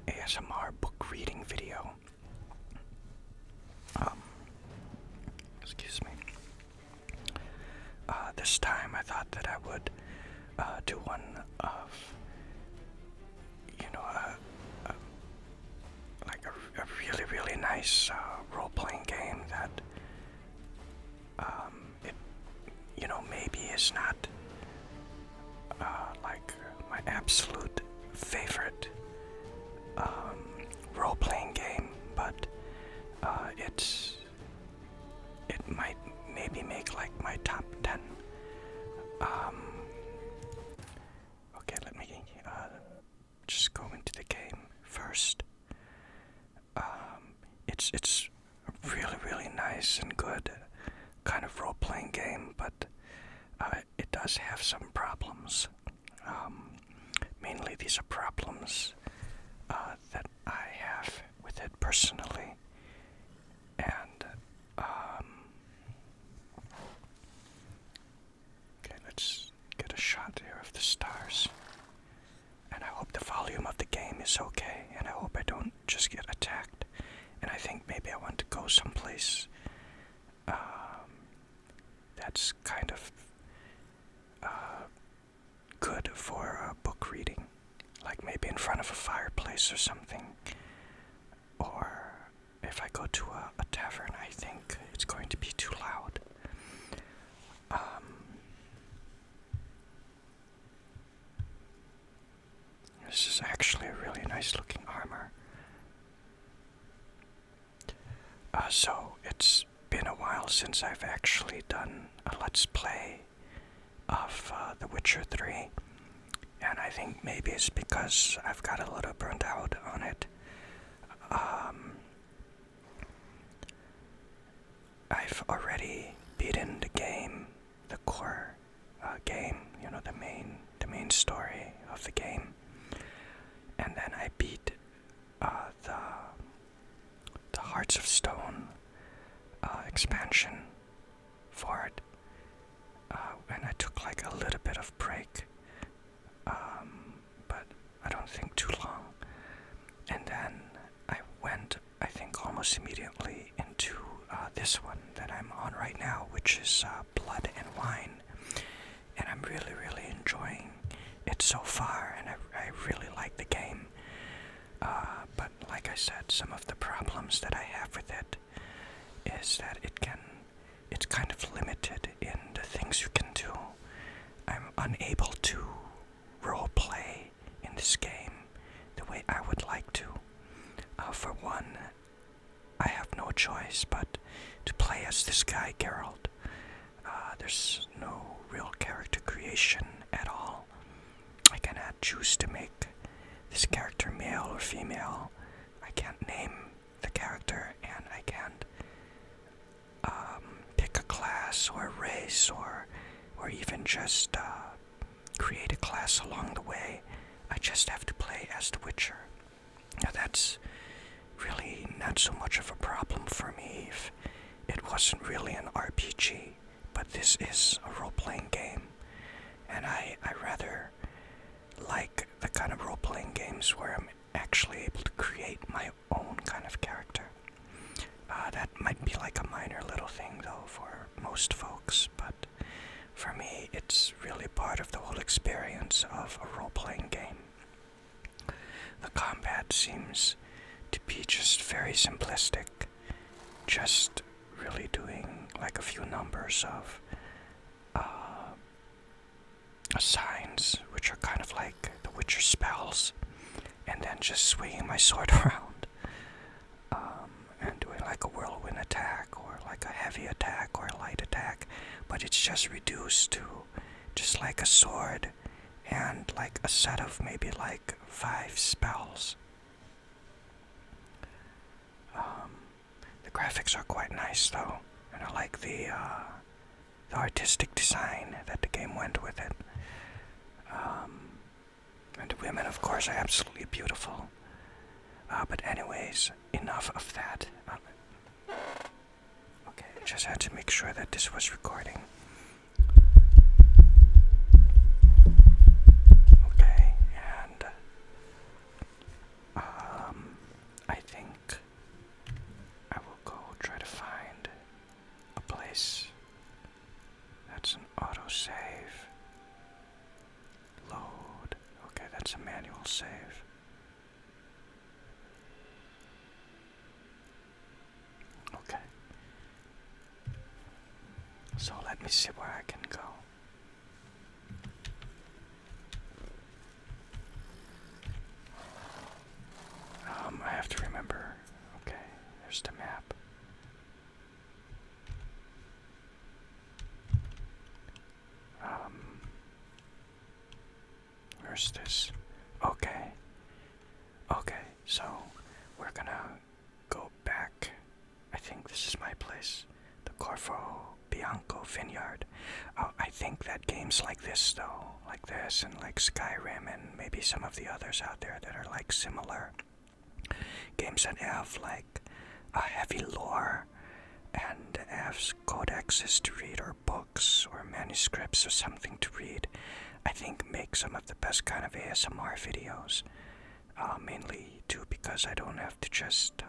ASMR book reading video. Excuse me. This time I thought that I would do one of, like a really, really nice role-playing game that, maybe is not like my absolute favorite role-playing game, but it might maybe make like my top 10. Okay, let me just go into the game first. It's a really, really nice and good kind of role-playing game, but it does have some problems. Mainly these are problems that I have with it personally, and okay, let's get a shot here of the stars, and I hope the volume of the game is okay, and I hope I don't just get attacked, and I think maybe I want to go someplace that's kind of good for book reading, like maybe in front of a fireplace or something, or if I go to a tavern, I think it's going to be too loud. This is actually a really nice looking armor. So it's been a while since I've actually done a Let's Play of The Witcher 3, and I think maybe it's because I've got a little burnt out on it. I've already beaten the game, the core game, the main story of the game, and then I beat the Hearts of Stone expansion for it, and I took like a little bit of break, but I don't think too long, and then I went, I think almost immediately into this one that I'm on right now, which is Blood and Wine, and I'm really, really enjoying it so far, and I really like the game, but like I said, some of the problems that I have with it is that it's kind of limited in the things you can do. I'm unable to role play in this game the way I would like to. For one, I have no choice but to play as this guy Geralt. There's no real character creation at all. I cannot choose to make this character male or female. I can't name the character, and I can't pick a class or a race or even just create a class along the way. I just have to play as the Witcher. Now that's really not so much of a problem for me if it wasn't really an RPG, but this is a role-playing game, and I rather like the kind of role-playing games where I'm actually able to create my own kind of character. That might be like a minor little thing though for most folks, but for me it's really part of the whole experience of a role-playing game. The combat seems to be just very simplistic, just really doing like a few numbers of signs, which are kind of like the Witcher spells, and then just swinging my sword around, and doing like a whirlwind attack, or like a heavy attack, or a light attack, but it's just reduced to just like a sword, and like a set of maybe like 5 spells. The graphics are quite nice though, and I like the artistic design that the game went with it. And the women, of course, are absolutely beautiful. But anyways, enough of that. Okay, just had to make sure that this was recording. Okay, and me see where I can go. I have to remember. Okay, there's the map. Where's this? Okay. Okay, so we're gonna go back. I think this is my place. The Bianco Vineyard. I think that games like this, though, like this and like Skyrim and maybe some of the others out there that are like similar, games that have like a heavy lore and have codexes to read or books or manuscripts or something to read, I think make some of the best kind of ASMR videos. Mainly too because I don't have to just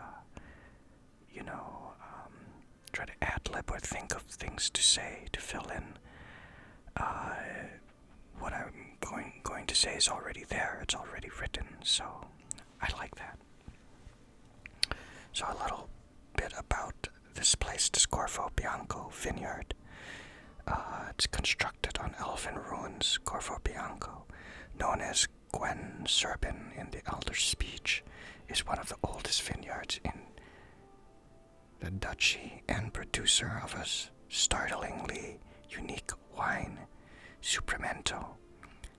try to ad-lib or think of things to say to fill in. What I'm going to say is already there. It's already written, so I like that. So a little bit about this place, this Bianco Vineyard. It's constructed on elven ruins, Bianco, known as Gwen Serbin in the Elder Speech, is one of the oldest vineyards in the duchy and producer of a startlingly unique wine, Supramento.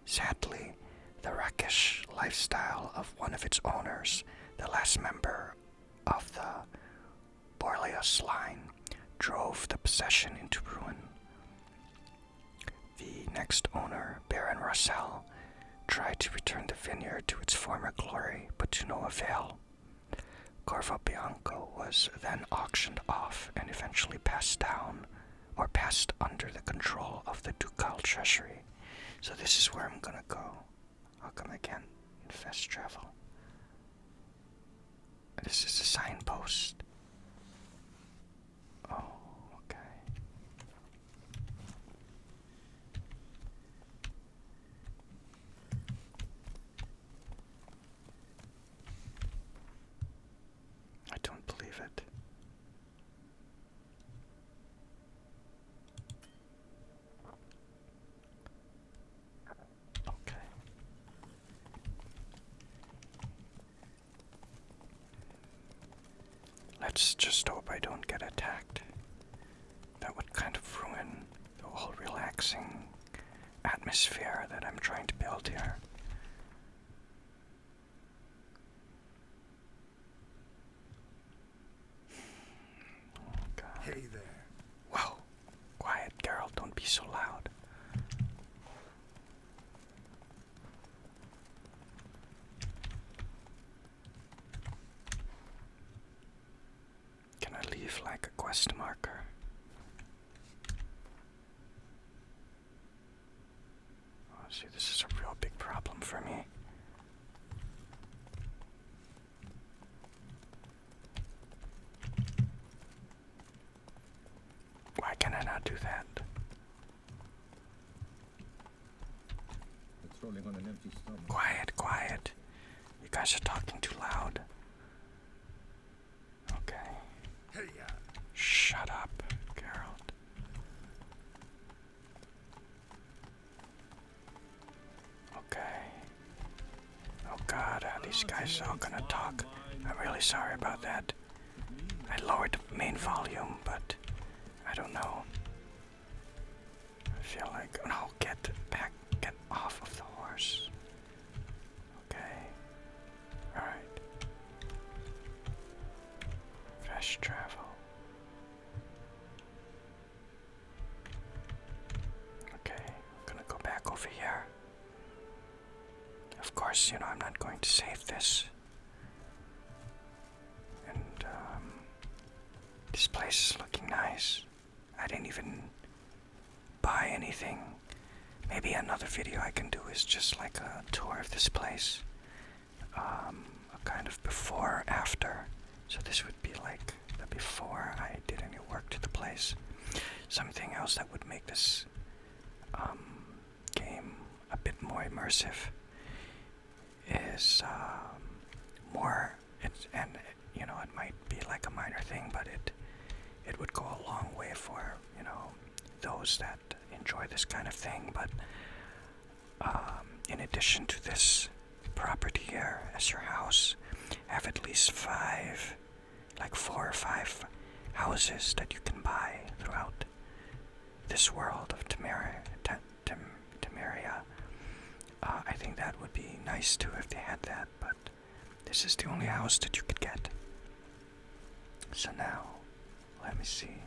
Sadly, the rakish lifestyle of one of its owners, the last member of the Borleus line, drove the possession into ruin. The next owner, Baron Russell, tried to return the vineyard to its former glory, but to no avail. Bianco was then auctioned off and eventually passed under the control of the ducal treasury. So this is where I'm gonna go. How come I can't fast travel? This is a signpost. Oh, okay. I don't believe it. Okay. Let's just hope I don't get attacked. That would kind of ruin the whole relaxing atmosphere that I'm trying to build here. Hey there. Whoa. Quiet, Geralt. Don't be so loud. Can I leave like a quest marker? Oh, see, this is a real big problem for me. Why can I not do that? Patrolling on an empty stomach. Quiet, quiet. You guys are talking too loud. Okay. Hey, Shut up, Geralt. Okay. Oh god, are these guys all gonna talk? I'm really sorry about that. I lowered the main volume, but I don't know. I feel like, no, get back, get off of the horse. Okay. Alright. Fast travel. Okay, I'm gonna go back over here. Of course, I'm not going to save this. And, this place is looking nice. I didn't even buy anything. Maybe another video I can do is just like a tour of this place. A kind of before, after. So this would be like the before I did any work to the place. Something else that would make this game a bit more immersive is more, it might be like a minor thing, but it would go a long way for, those that enjoy this kind of thing, but in addition to this property here as your house, have at least 5, like 4 or 5 houses that you can buy throughout this world of Temeria. I think that would be nice too if they had that, but this is the only house that you could get. So now, let me see.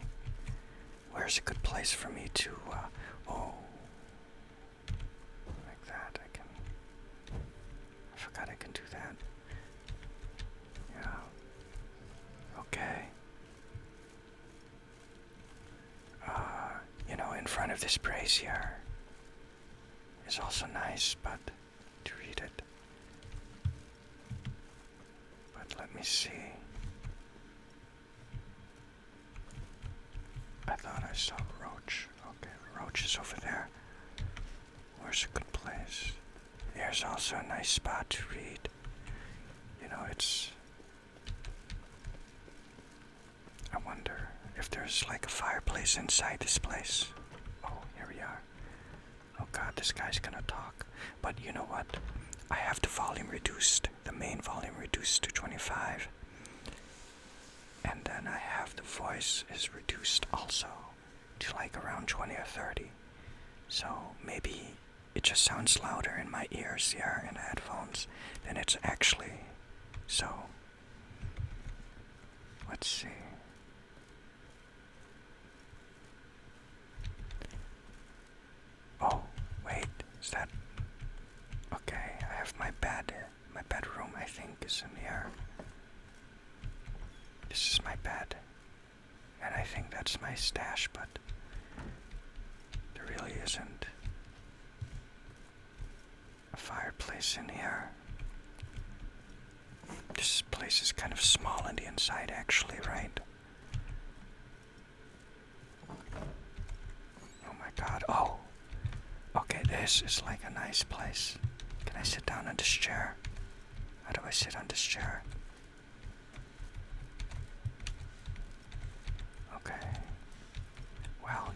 Where's a good place for me to, like that, I forgot I can do that. Yeah. Okay. In front of this brazier is also nice, but to read it. But let me see. I thought I saw Roach. Okay, Roach is over there. Where's a good place? There's also a nice spot to read. I wonder if there's like a fireplace inside this place. Oh, here we are. Oh god, this guy's gonna talk. But you know what? I have the volume reduced, the main volume reduced to 25. And then I have the voice is reduced also to like around 20 or 30. So maybe it just sounds louder in my ears here in the headphones than it's actually. So, let's see. Oh, wait, is that... Okay, I have my bed. My bedroom, I think, is in here. This is my bed. And I think that's my stash, but there really isn't a fireplace in here. This place is kind of small on the inside, actually, right? Oh my god, oh! Okay, this is like a nice place. Can I sit down on this chair? How do I sit on this chair? Okay. Well,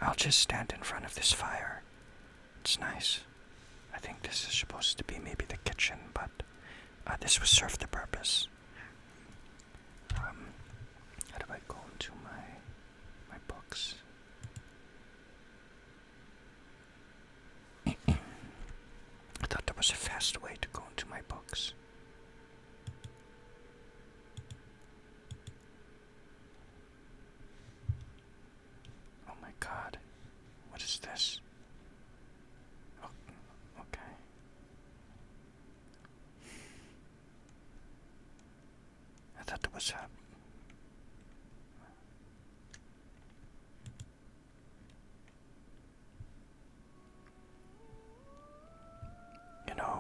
I'll just stand in front of this fire. It's nice. I think this is supposed to be maybe the kitchen, but this will serve the purpose. How do I go into my books? I thought there was a fast way to go into my books. Oh my god. What is this? Oh, okay. I thought there was a...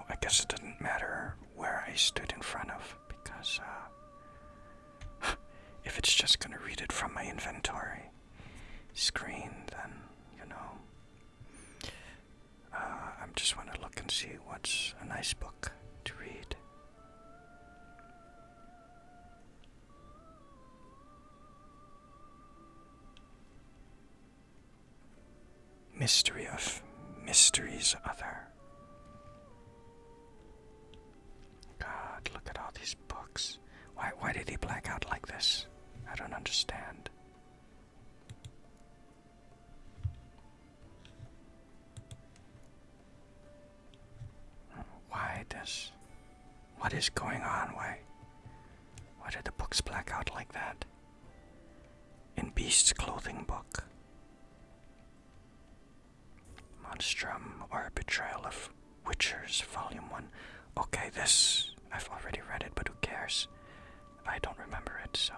I guess it didn't matter where I stood in front of, because if it's just gonna read it from my inventory screen, then, I just want to look and see what's a nice book to read. Mystery of Mysteries Other. God, look at all these books. Why did he black out like this? I don't understand. Why this? What is going on? Why did the books black out like that? In Beast's clothing book. Monstrum, or Betrayal of Witchers, Volume 1. Okay, this, I've already read it, but who cares? I don't remember it, so...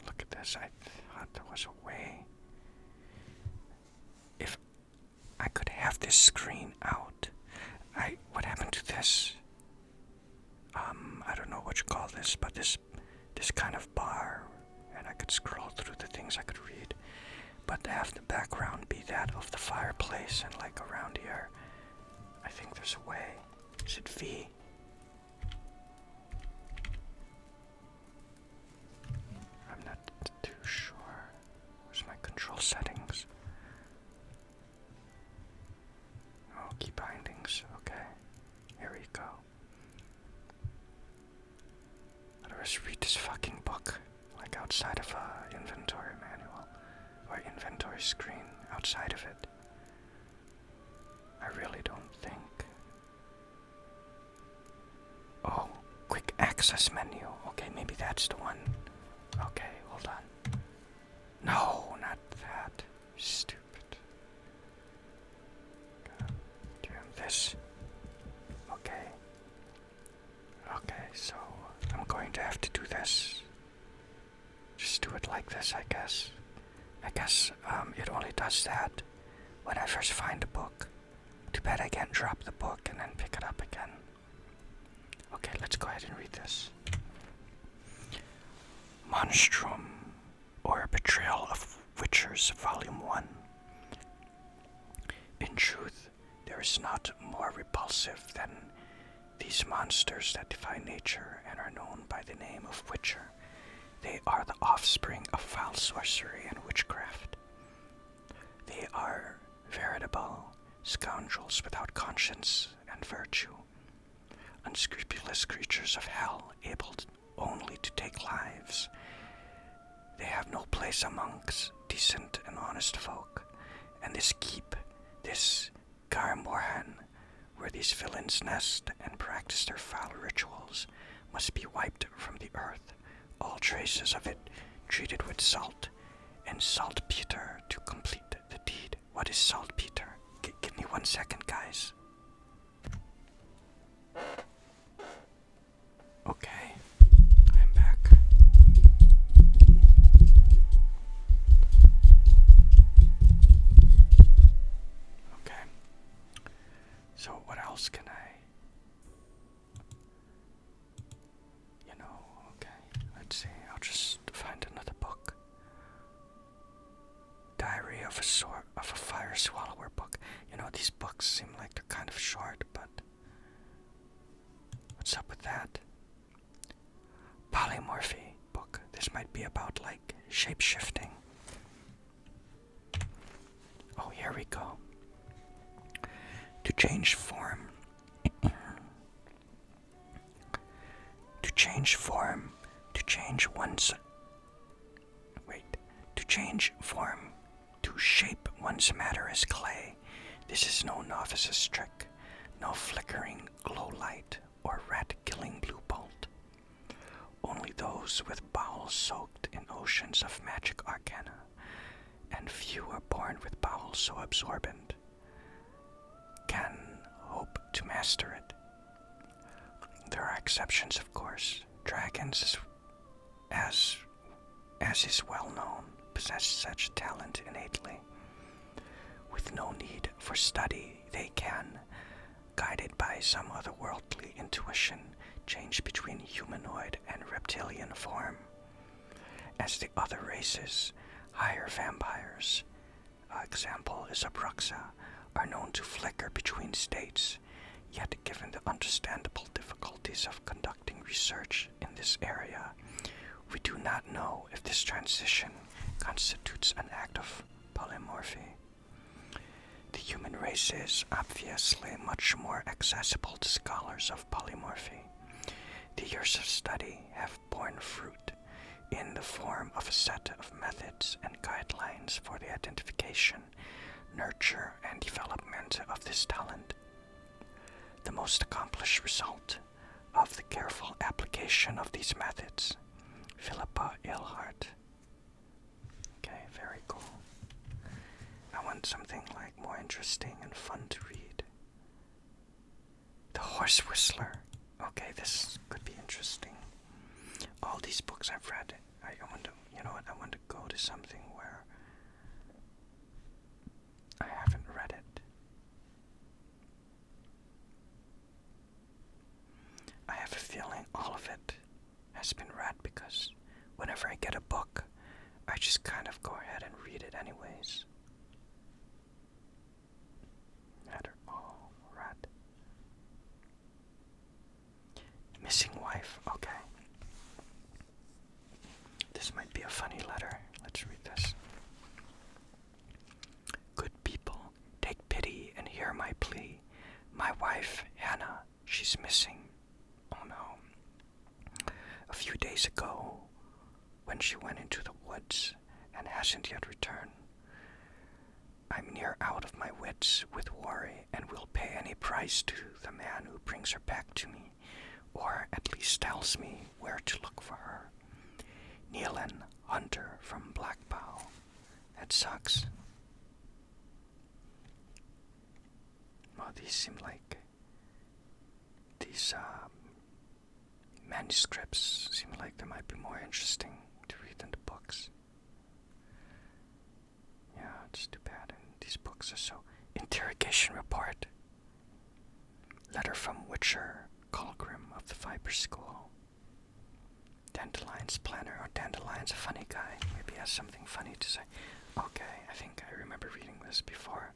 Look at this, I thought there was a way... If I could have this screen out... What happened to this? I don't know what you call this, but this kind of bar, and I could scroll through the things I could read. But to have the background be that of the fireplace and like around here, I think there's a way. Is it V? I'm not too sure. go. How do I just read this fucking book? Like outside of a inventory manual. Or inventory screen outside of it. I really don't think. Oh, quick access menu. Okay, maybe that's the one. Okay, hold on. No, not that. Stupid. This. Okay. Okay, so I'm going to have to do this. Just do it like this, I guess. I guess it only does that when I first find a book. Too bad I can't drop the book and then pick it up again. Okay, let's go ahead and read this. Monstrum, or Betrayal of Witchers, Volume 1. In truth, there is not more repulsive than these monsters that defy nature and are known by the name of Witcher. They are the offspring of foul sorcery and witchcraft. They are veritable scoundrels without conscience and virtue, unscrupulous creatures of hell, able only to take lives. They have no place amongst decent and honest folk, and this keep, this Garmorhan, where these villains nest and practice their foul rituals, must be wiped from the earth, all traces of it treated with salt, and saltpeter to complete the deed. What is saltpeter? Give me 1 second, guys. Okay, I'm back. Okay, so what else can I, okay, let's see, I'll just find another book. Diary of a Fire Swallower book. These books seem like they're kind of short, but what's up with that? Polymorphy book. This might be about, like, shape-shifting. Oh, here we go. To change form. To change form. To change one's... Wait. To change form. To shape one's matter as clay. This is no novice's trick. No flickering glow light or rat-killing blue bolt. Only those with bowels soaked in oceans of magic arcana, and few are born with bowels so absorbent, can hope to master it. There are exceptions, of course. Dragons, as is well known, possess such talent innately. With no need for study, they can, guided by some otherworldly intuition, change between humanoid and reptilian form. As the other races, higher vampires, example is Abruxa, are known to flicker between states, yet given the understandable difficulties of conducting research in this area, we do not know if this transition constitutes an act of polymorphy. The human race is obviously much more accessible to scholars of polymorphy. The years of study have borne fruit in the form of a set of methods and guidelines for the identification, nurture, and development of this talent. The most accomplished result of the careful application of these methods, Philippa Eilhart. Okay, very cool. I want something like more interesting and fun to read. The Horse Whistler. Okay, this could be interesting. All these books I've read, I want to, I want to go to something where I haven't read it. I have a feeling all of it has been read because whenever I get a book, I just kind of go ahead and read it anyways. Rat. Missing wife. Okay. This might be a funny letter. Let's read this. Good people, take pity and hear my plea. My wife, Hannah, she's missing. few days ago when she went into the woods and hasn't yet returned. I'm near out of my wits with worry and will pay any price to the man who brings her back to me, or at least tells me where to look for her. Nealon Hunter from Blackbow. That sucks. Well, these seem like these manuscripts seem like they might be more interesting to read than the books. Yeah, it's too bad. And these books are so... Interrogation report. Letter from Witcher Colgrim of the Viper School. Dandelion's planner. Oh, Dandelion's a funny guy. Maybe he has something funny to say. Okay, I think I remember reading this before.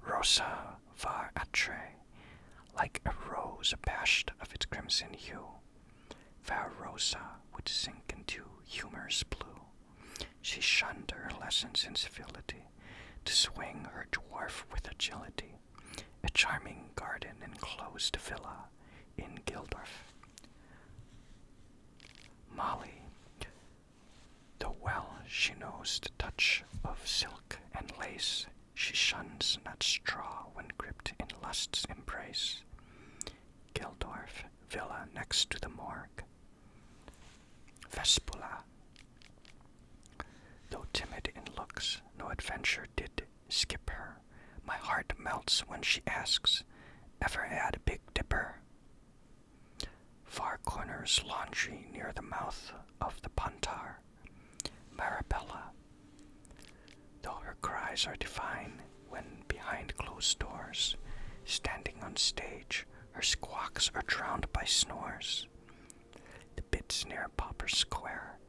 Rosa var atre, like a rose abashed of its crimson hue. Fair Rosa would sink into humor's blue. She shunned her lessons in civility, to swing her dwarf with agility. A charming garden enclosed villa in Gildorf. Molly, though well she knows the touch of silk and lace, she shuns not straw when gripped in lust's embrace. Gildorf, villa next to the morgue. Vespula, though timid in looks, no adventure did skip her. My heart melts when she asks, ever had a Big Dipper? Far corners laundry near the mouth of the Puntar. Marabella, though her cries are divine when behind closed doors, standing on stage, her squawks are drowned by snores. The bits near Pauper Square.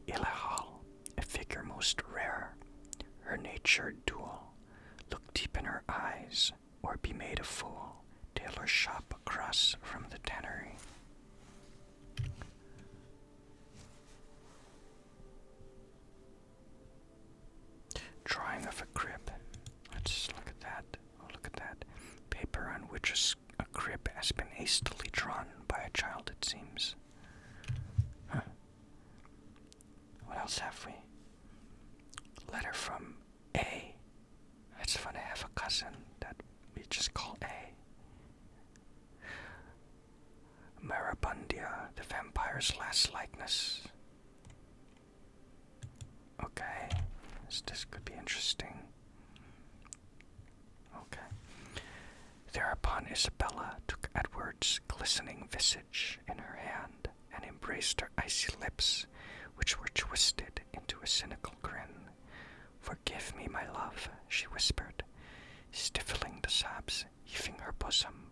Ilehal, a figure most rare, her nature dual. Look deep in her eyes, or be made a fool. Tailor's shop across from the tannery. Drawing of a crib. Let's look at that. Oh, look at that. Paper on which a crib has been hastily drawn by a child, it seems. Huh. What else have we? Letter from A. It's fun to have a cousin that we just call A. Marabundia, the vampire's last likeness. Okay, this could be interesting. Okay. Thereupon Isabella took Edward's glistening visage in her hand and embraced her icy lips, which were twisted into a cynical grin. Forgive me, my love, she whispered, stifling the sobs heaving her bosom.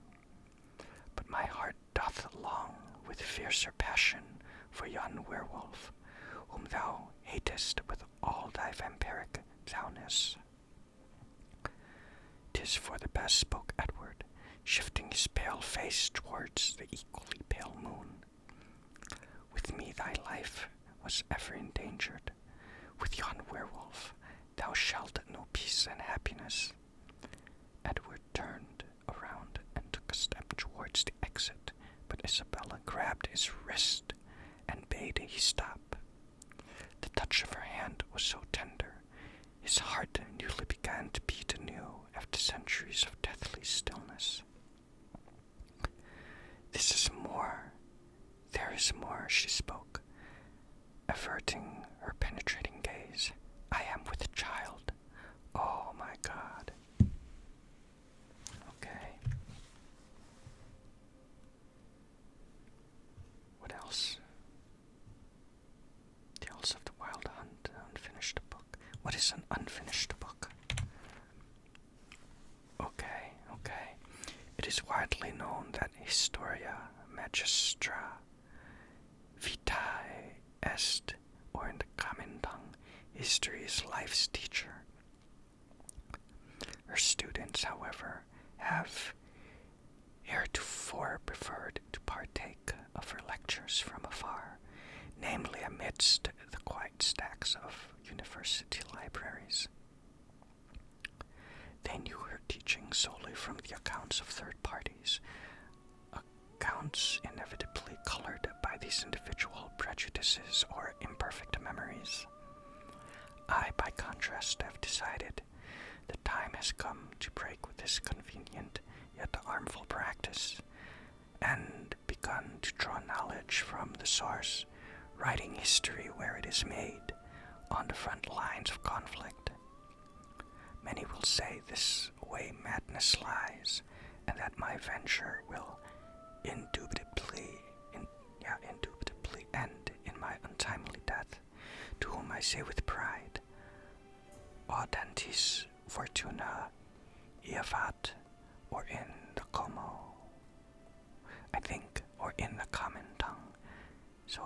But my heart doth long with fiercer passion for yon werewolf, whom thou hatest with all thy vampiric thoughtlessness. 'Tis for the best, spoke Edward, shifting his pale face towards the equally pale moon. With me thy life was ever endangered. With yon werewolf thou shalt know peace and happiness. Edward turned around and took a step towards the exit, but Isabella grabbed his wrist and bade he stop. The touch of her hand was so tender, his heart newly began to beat anew after centuries of deathly stillness. This is more, there is more, she spoke, averting her penetrating gaze. I am with a child. Oh my God. Okay. What else? Tales of the Wild Hunt, unfinished book. What is an unfinished book? Okay. It is widely known that Historia Magistra Vitae est, or in the common tongue, history is life's teacher. Her students, however, have heretofore preferred to partake of her lectures from afar, namely amidst the quiet stacks of university libraries. They knew her teaching solely from the accounts of third parties, accounts inevitably colored practices or imperfect memories. I, by contrast, have decided the time has come to break with this convenient yet harmful practice, and begun to draw knowledge from the source, writing history where it is made, on the front lines of conflict. Many will say this way madness lies, and that my venture will indubitably end in my untimely death, to whom I say with pride, Audentis fortuna iavat, or in the Como, I think, or in the common tongue. So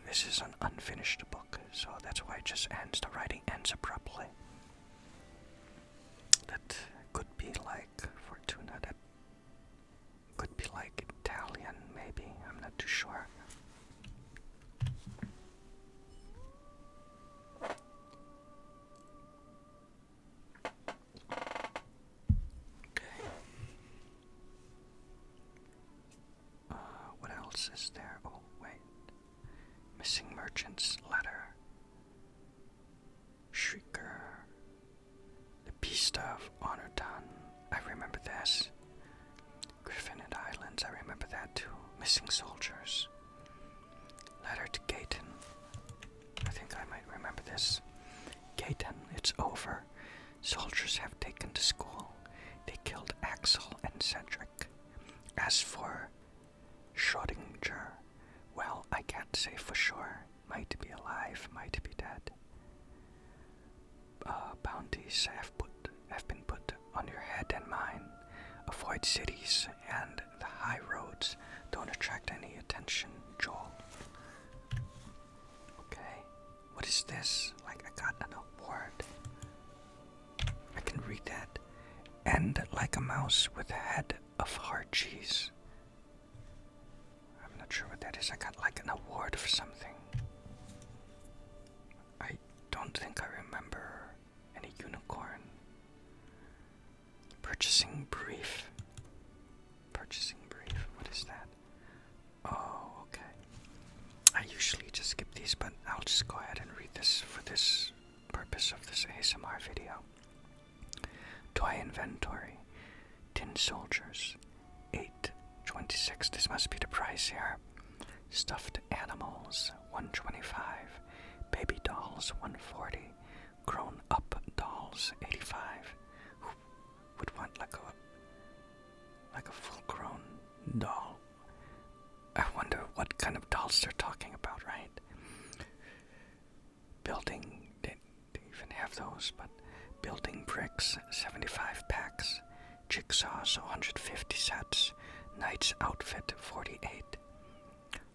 this is an unfinished book, so that's why it just ends. The writing ends abruptly. That could be like fortuna. That could be like Italian, maybe. I'm not too sure. What else is there? Oh, wait. Missing Merchant's Letter. Shrieker. The Beast of Honorton. I remember this. Griffinid Islands. I remember that too. Missing Soldiers. Letter to Gayton. I think I might remember this. Gayton, it's over. Soldiers have taken to school. They killed Axel and Cedric. As for Schrodinger, well, I can't say for sure. Might be alive, might be dead. Bounties have been put on your head and mine. Avoid cities, and the high roads don't attract any attention, Joel. Okay, what is this? Like, I got an award. I can read that. And like a mouse with a head of hard cheese. I'm not sure what that is. I got like an award for something. I don't think I remember any unicorn. Purchasing brief. Purchasing brief. What is that? Oh, okay. I usually just skip these, but I'll just go ahead and read this for this purpose of this ASMR video. Toy inventory. Tin soldiers. 8.26. This must be the price here. Stuffed animals. 125. Baby dolls. 140. Grown up dolls. 85. Who would want like a full grown doll? I wonder what kind of dolls they're talking about, right? Building, they even have those, but building bricks, 75 packs, jigsaws, 150 sets, knight's outfit, 48,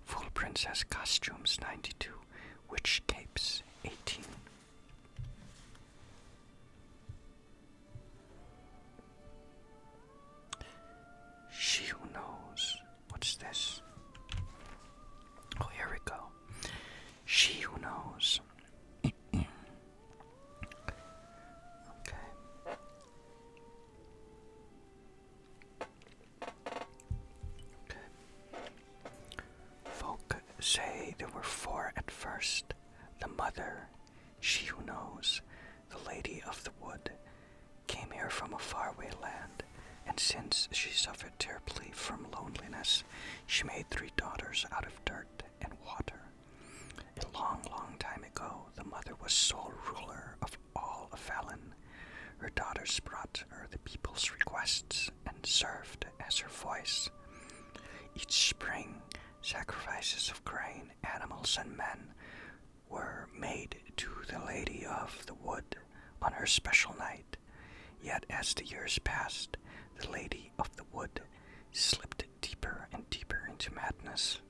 full princess costumes, 92, witch capes, 18. She who knows. What's this? Oh, here we go. She who knows. Okay. Folk say there were 4 at first. The mother, she who knows, the lady of the wood, came here from a faraway land, and since she suffered terribly from loneliness, she made 3 daughters out of dirt and water. A long, long time ago, the mother was sole ruler of all of Velen. Her daughters brought her the people's requests and served as her voice. Each spring, sacrifices of grain, animals, and men were made to the Lady of the Wood on her special night. Yet as the years passed, the Lady of the Wood slipped deeper and deeper into madness.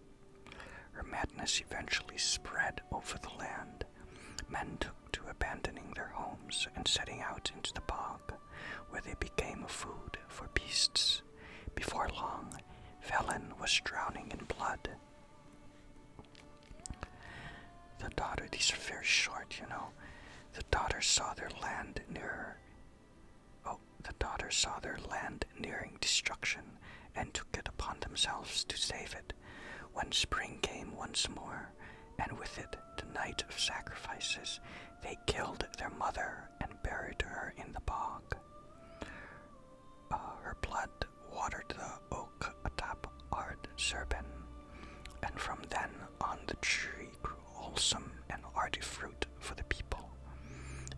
Her madness eventually spread over the land. Men took to abandoning their homes and setting out into the bog, where they became food for beasts. Before long, Velen was drowning in blood. The daughter, these are very short, you know. The daughters saw their land nearing destruction and took it upon themselves to save it. When spring came once more and with it, the night of sacrifices, they killed their mother and buried her in the bog. Her blood watered the oak atop Ard Serben, and from then on the tree grew wholesome and arty fruit for the people.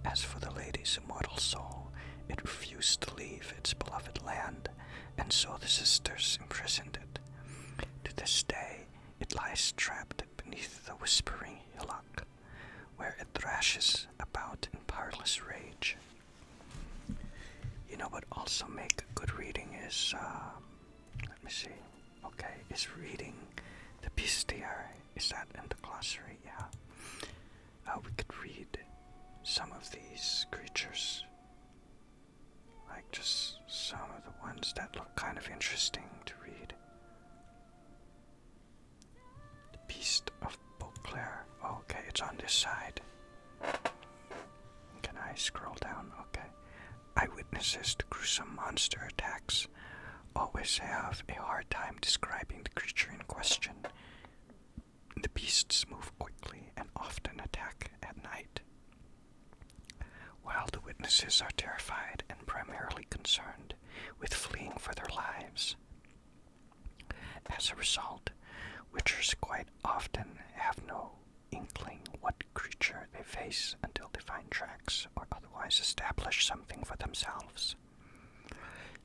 As for the lady's immortal soul, it refused to leave its beloved land, and so the sisters imprisoned it. To this day, it lies trapped beneath the whispering hillock, where it thrashes about in powerless rage. You know what also make good reading is, let me see, okay, is reading the bestiary. Is that in the glossary? Yeah. We could read some of these creatures, like just some of the ones that look kind of interesting to read. The Beast of Beauclair. Oh, okay, it's on this side. Can I scroll down? Okay. Eyewitnesses to gruesome monster attacks always have a hard time describing the creature in question. The beasts move quickly and often attack at night, while the witnesses are terrified and primarily concerned with fleeing for their lives. As a result, witchers quite often have no inkling what creature they face until they find tracks or otherwise establish something for themselves.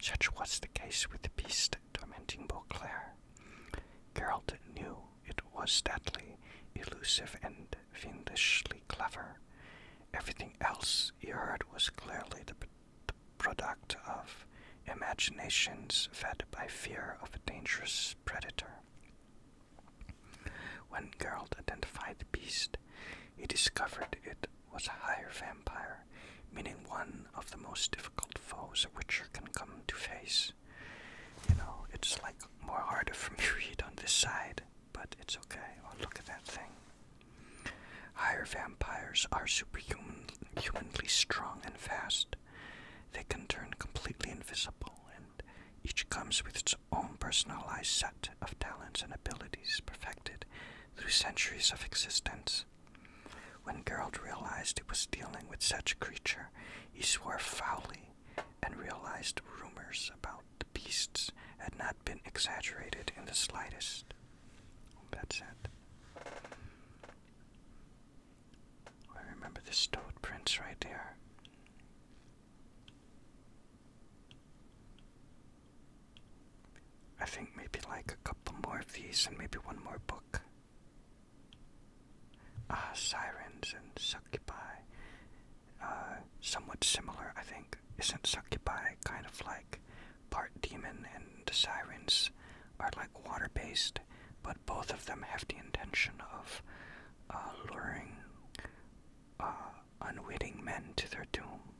Such was the case with the beast tormenting Beauclair. Geralt knew it was deadly, elusive, and fiendishly clever. Everything else he heard was clearly the product of imaginations fed by fear of a dangerous predator. When Geralt identified the beast, he discovered it was a higher vampire, meaning one of the most difficult foes a witcher can come to face. You know, it's like more harder for me to read on this side, but it's okay. Oh, look at that thing. Higher vampires are superhumanly strong and fast. They can turn completely invisible, and each comes with its own personalized set of talents and abilities perfected through centuries of existence. When Geralt realized he was dealing with such a creature, he swore foully and realized rumors about the beasts had not been exaggerated in the slightest. That's it. I remember the Toad Prince right there. I think maybe like a couple more of these and maybe one more book. Sirens and Succubi. Somewhat similar, I think. Isn't Succubi kind of like part demon and the Sirens are like water-based, but both of them have the intention of luring unwitting men to their doom.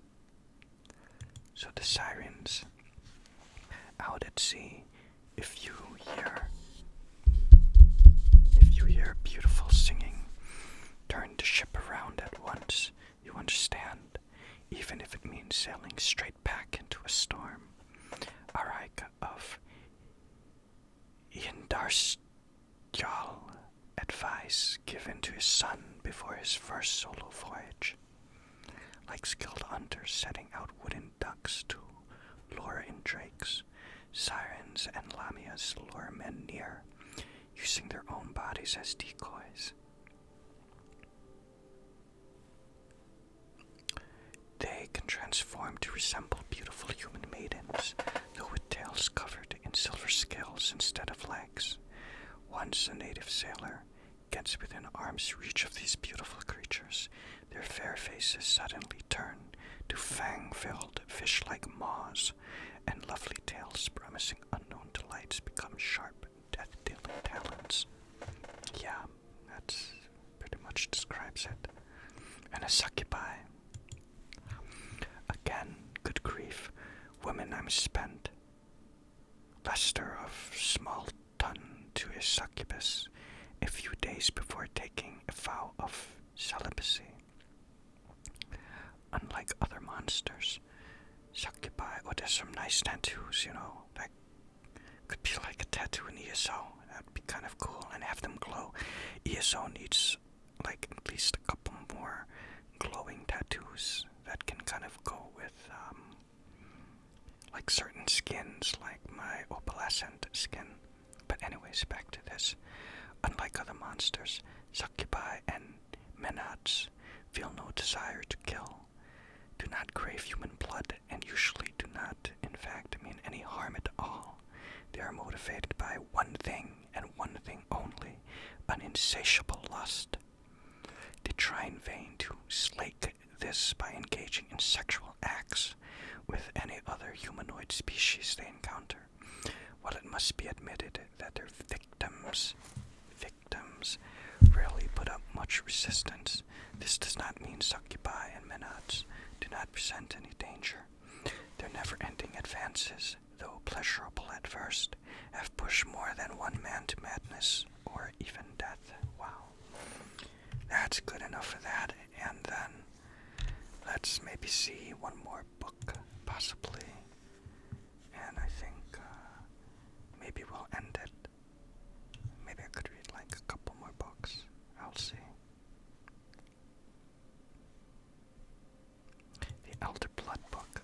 So the Sirens out at sea, if you hear beautiful singing, turn the ship around at once. You understand, even if it means sailing straight back into a storm. Araik of Yendarstjal, advice given to his son before his first solo voyage. Like skilled hunters setting out wooden ducks to lure in drakes, Sirens and Lamias lure men near, using their own bodies as decoys. They can transform to resemble beautiful human maidens, though with tails covered in silver scales instead of legs. Once a native sailor gets within arm's reach of these beautiful creatures, their fair faces suddenly turn to fang-filled fish-like maws, and lovely tails promising unknown delights become sharp, death-dealing talons. Yeah, that pretty much describes it. And a succubi. Again, good grief, women I'm spent. Lester of Small Tun to his succubus, a few days before taking a vow of celibacy. Unlike other monsters, succubi, there's some nice tattoos, you know, that could be like a tattoo in ESO. That'd be kind of cool, and have them glow. ESO needs like at least a couple more glowing tattoos that can kind of go with like certain skins, like my opalescent skin. But anyways, back to this. Unlike other monsters, succubi and menads feel no desire to kill, do not crave human blood, and usually do not, in fact, mean any harm at all. They are motivated by one thing, and one thing only, an insatiable lust. They try in vain to slake this by engaging in sexual acts with any other humanoid species they encounter. While it must be admitted that their victims rarely put up much resistance, this does not mean succubi and menads do not present any danger. Their never-ending advances, though pleasurable at first, have pushed more than one man to madness or even death. Wow. That's good enough for that. And then let's maybe see one more book, possibly. And I think maybe we'll end it. Maybe I could read like a couple more books. I'll see. The Elder Blood book.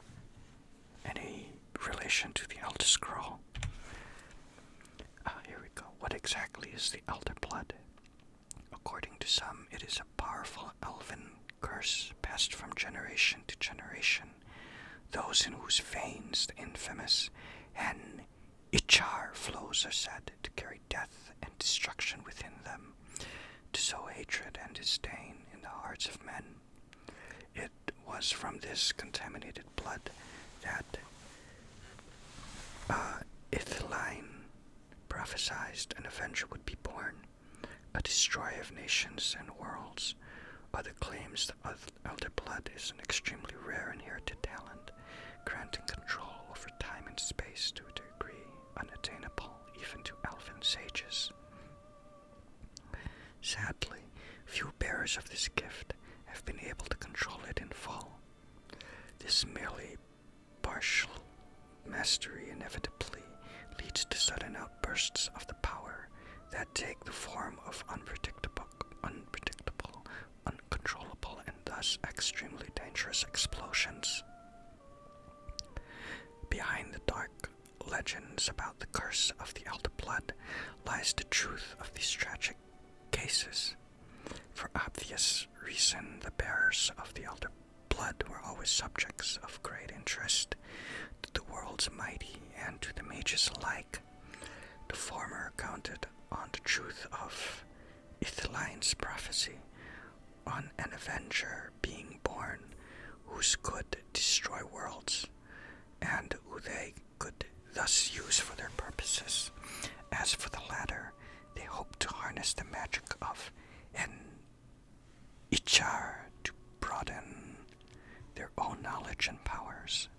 Any relation to the Elder Scroll? Here we go. What exactly is the Elder Blood? According to some, it is a powerful elven curse passed from generation to generation. Those in whose veins the infamous Hen Ichar flows are said to carry death and destruction within them, to sow hatred and disdain in the hearts of men. It was from this contaminated blood that Itheline prophesied an avenger would be born, a destroyer of nations and worlds. Other claims that elder blood is an extremely rare inherited talent, granting control over time and space to a degree unattainable even to elven sages. Sadly, few bearers of this gift have been able to control it in full. This merely partial mastery inevitably leads to sudden outbursts of the power that take the form of unpredictable, uncontrollable, and thus extremely dangerous explosions. Behind the dark legends about the curse of the Elder Blood lies the truth of these tragic cases. For obvious reason, the bearers of the Elder Blood were always subjects of great interest to the world's mighty and to the mages alike. The former counted on the truth of Itheline's prophecy, on an avenger being born whose could destroy worlds, and who they could thus use for their purposes. As for the latter, they hoped to harness the magic of an Ichar to broaden their own knowledge and powers.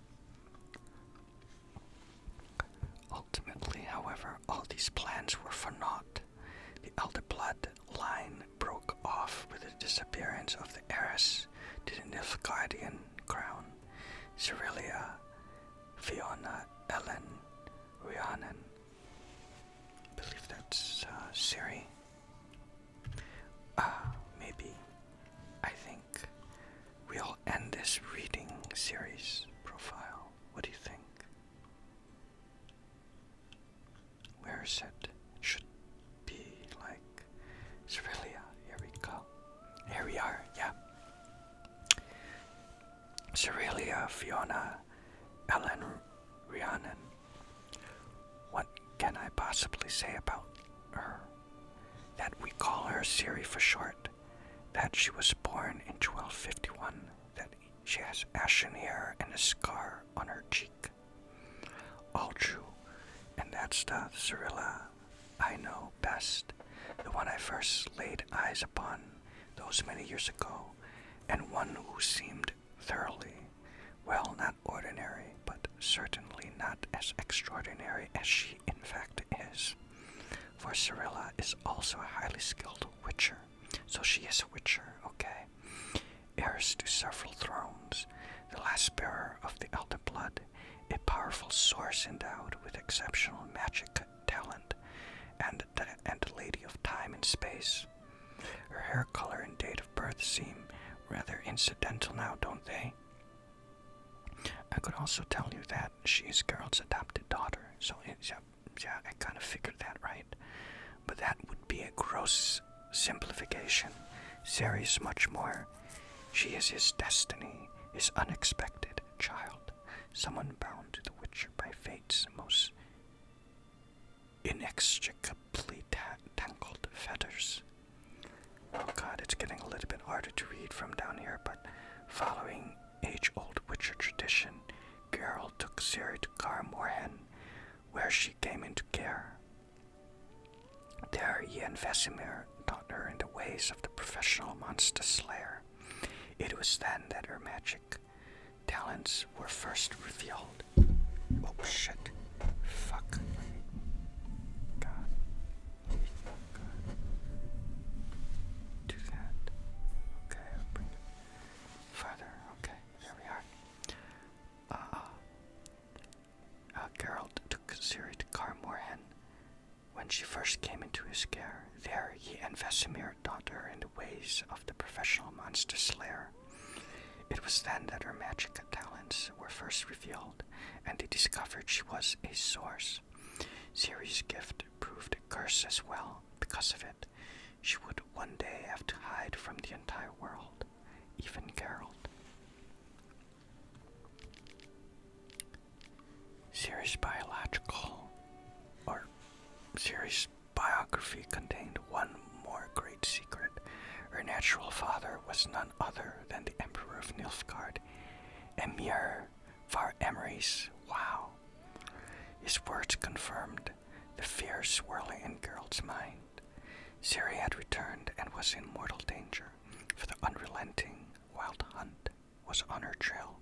Ultimately, however, all these plans were for naught. The Elder Blood line broke off with the disappearance of the heiress to the Nilfgaardian crown, Zarrella, Fiona, Ellen, Rhiannon. I believe that's Siri. Maybe. I think we'll end this reading series profile. What do you think? Where is it? It should be like Zarrella. Here we go. Here we are, yeah. Zarrella, Fiona, Ellen, Rhiannon. What can I possibly say about her? That we call her Ciri for short. That she was born in 1251. That she has ashen hair and a scar on her cheek. All true. And that's the Zarrella I know best. The one I first laid eyes upon those many years ago. And one who seemed thoroughly, well, not ordinary, but certainly not as extraordinary as she in fact is. For Zarrella is also a highly skilled witcher. So she is a witcher, okay? Heiress to several thrones, the last bearer of the Elder Blood, a powerful source endowed with exceptional magic talent, and the lady of time and space. Her hair color and incidental now, don't they? I could also tell you that she is Geralt's adopted daughter, so yeah, I kind of figured that, right? But that would be a gross simplification. Ciri is much more. She is his destiny, his unexpected child, someone bound to the Witcher by fate's most inextricably tangled fetters. Oh god, it's getting a little bit harder to read from down here, but following age-old Witcher tradition, Geralt took Ciri to Kaer Morhen, where she came into care. There, he and Vesemir taught her in the ways of the professional monster slayer. It was then that her magic talents were first revealed. Oh shit. Fuck. God. Do that. Okay, I'll bring it further. Okay, there we are. Geralt took Ciri to Kaer Morhen. When she first came into his care, there he and Vesemir taught her in the ways of the professional monster slayer. It was then that her magic talents were first revealed, and they discovered she was a source. Ciri's gift proved a curse as well. Because of it, she would one day have to hide from the entire world, even Geralt. Ciri's Ciri's biography contained one more great secret. Her natural father was none other than the Emperor of Nilfgaard, Emir var Emrys. Wow. His words confirmed the fear swirling in Geralt's mind. Ciri had returned and was in mortal danger, for the unrelenting Wild Hunt was on her trail.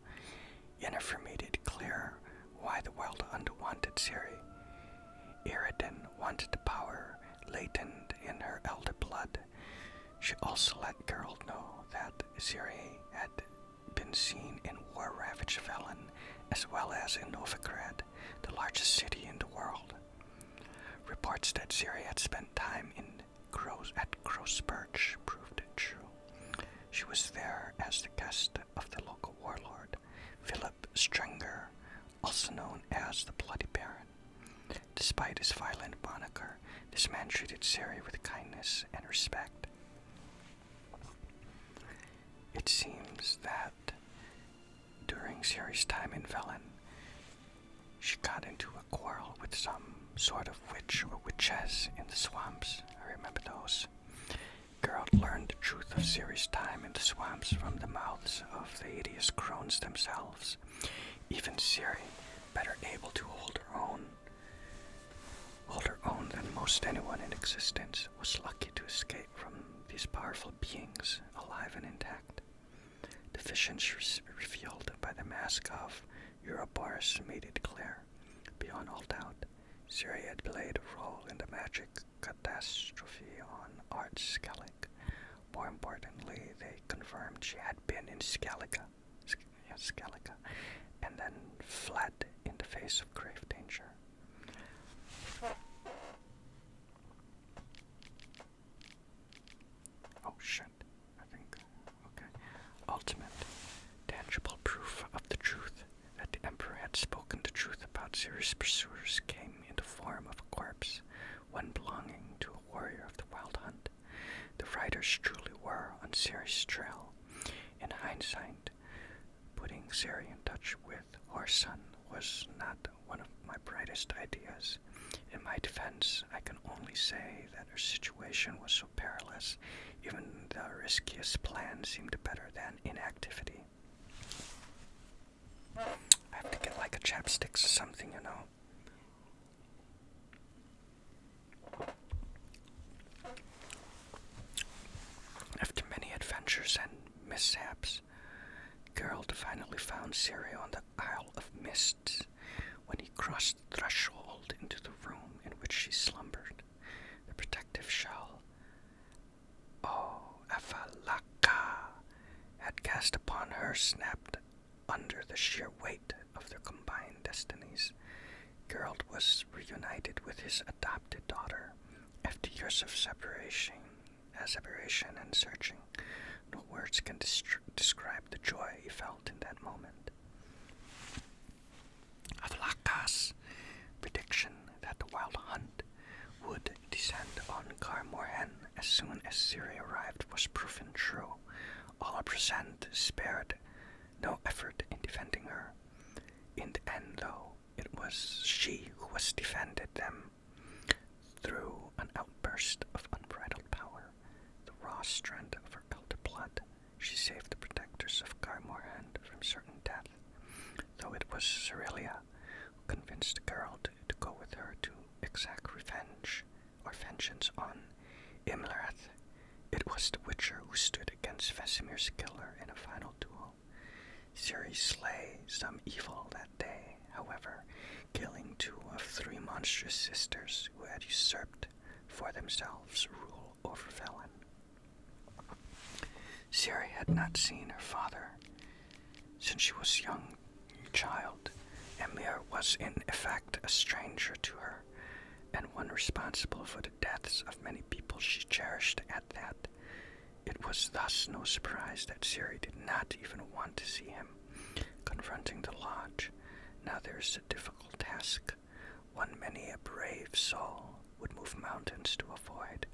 Yennefer made it clear why the Wild Hunt wanted Ciri. Iriden wanted the power latent in her elder blood. She also let Geralt know that Ciri had been seen in war-ravaged Velen, as well as in Novigrad, the largest city in the world. Reports that Ciri had spent time at Crow's Perch proved true. She was there as the guest of the local warlord, Philip Strenger, also known as the Bloody Baron. Despite his violent moniker, this man treated Ciri with kindness and respect. It seems that during Ciri's time in Velen, she got into a quarrel with some sort of witch or witches in the swamps. I remember those. Geralt learned the truth of Ciri's time in the swamps from the mouths of the hideous crones themselves. Even Ciri, better able to hold her own than most anyone in existence, was lucky to escape from these powerful beings, alive and intact. The visions revealed by the mask of Ouroboros made it clear, beyond all doubt, Ciri had played a role in the magic catastrophe on Ard Skellig. More importantly, they confirmed she had been in Skellige, and then fled in the face of grave danger. Oh shit, I think, okay. Ultimate, tangible proof of the truth that the Emperor had spoken the truth about Ciri's pursuers came in the form of a corpse, one belonging to a warrior of the Wild Hunt. The riders truly were on Ciri's trail. In hindsight, putting Ciri in touch with Whoreson was not one of my brightest ideas. In my defense, I can only say that her situation was so perilous, even the riskiest plan seemed better than inactivity. I have to get like a chapstick or something, you know. After many adventures and mishaps, Geralt finally found Ciri on the Isle of Mists. When he crossed the threshold into the room in which she slumbered, the protective shell, Afalaka, had cast upon her snapped under the sheer weight of their combined destinies. Geralt was reunited with his adopted daughter after years of separation and searching. No words can describe the joy he felt in that moment. Avlaka's prediction that the wild hunt would descend on Kaer Morhen as soon as Ciri arrived was proven true. All present spared no effort in defending her. In the end, though, it was she who was defended them through an outburst of unbridled power. The raw strength of her elder blood, she saved the protectors of Kaer Morhen from certain death, though it was Zarrella who convinced Geralt to go with her to exact revenge or vengeance on Imlerith. It was the Witcher who stood against Vesimir's killer in a final duel. Ciri slay some evil that day, however, killing 2 of 3 monstrous sisters who had usurped for themselves rule over Velen. Ciri had not seen her father since she was a young child. Emir was in effect a stranger to her, and one responsible for the deaths of many people she cherished at that. It was thus no surprise that Ciri did not even want to see him. Confronting the lodge, now there is a difficult task, one many a brave soul would move mountains to avoid.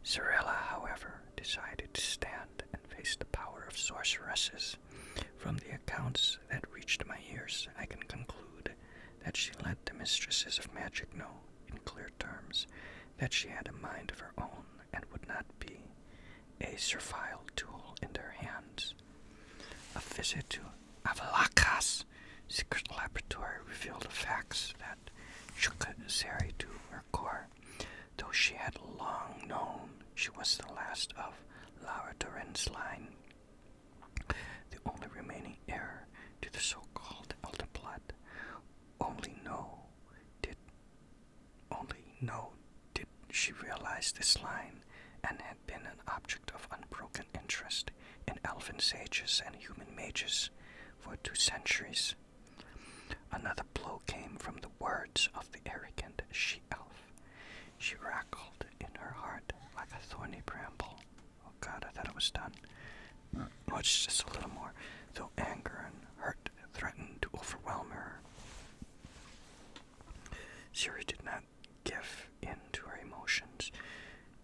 Zarrella, however, decided to stand and face the power of sorceresses. From the accounts that reached my ears, I can conclude that she let the mistresses of magic know, in clear terms, that she had a mind of her own and would not be a servile tool in their hands. A visit to Avlaka's secret laboratory revealed the facts that shook Ciri to her core. Though she had long known she was the last of Laura Dorin's line, the only remaining heir to the so-called Elder Blood, only did she realize this line and had been an object of unbroken interest in elven sages and human mages for 2 centuries. Another blow came from the words of the arrogant she-elf. She rackled in her heart like a thorny bramble. Oh God, I thought it was done. Oh, it's just a little more, though anger and hurt threatened to overwhelm her. Ciri did not give in to her emotions.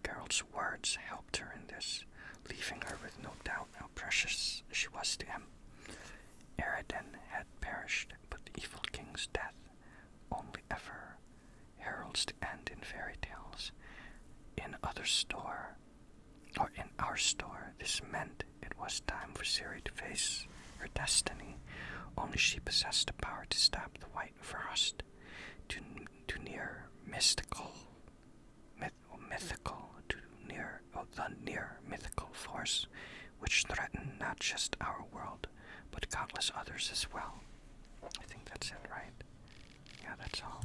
Geralt's words helped her in this, leaving her with no doubt how precious she was to him. Eredin had perished, but the evil king's death only ever heralds the end in fairy tales. In our store, this meant it was time for Ciri to face her destiny. Only she possessed the power to stop the White Frost, to the near mythical force which threatened not just our world, but countless others as well. I think that's it, right? Yeah, that's all.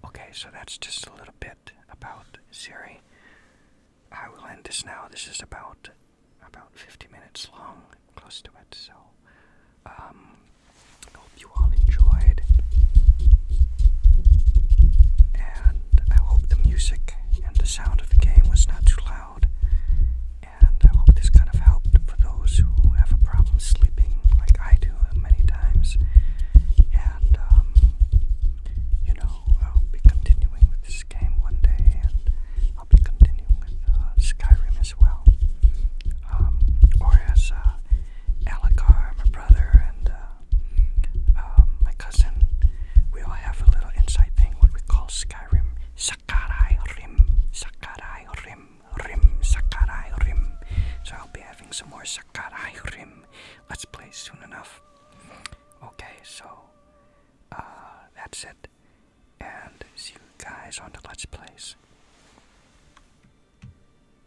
Okay, so that's just a little bit about Ciri. I will end this now. This is about 50 minutes long, close to it, so I hope you all enjoyed, and I hope the music and the sound of the game was not too loud, and I hope this kind of helped for those who have a problem sleeping like I do many times. And I'll be continuing with this game one day, and I'll be continuing with Skyrim as well. Or as Alakar, my brother, and my cousin, we all have a little inside thing, what we call Skyrim. Sakarai Rim, Sakarai Rim, Rim, Sakarai Rim. So I'll be having some more Sakarai Rim Let's Play soon enough. Okay, so that's it. And see you guys on the Let's Plays.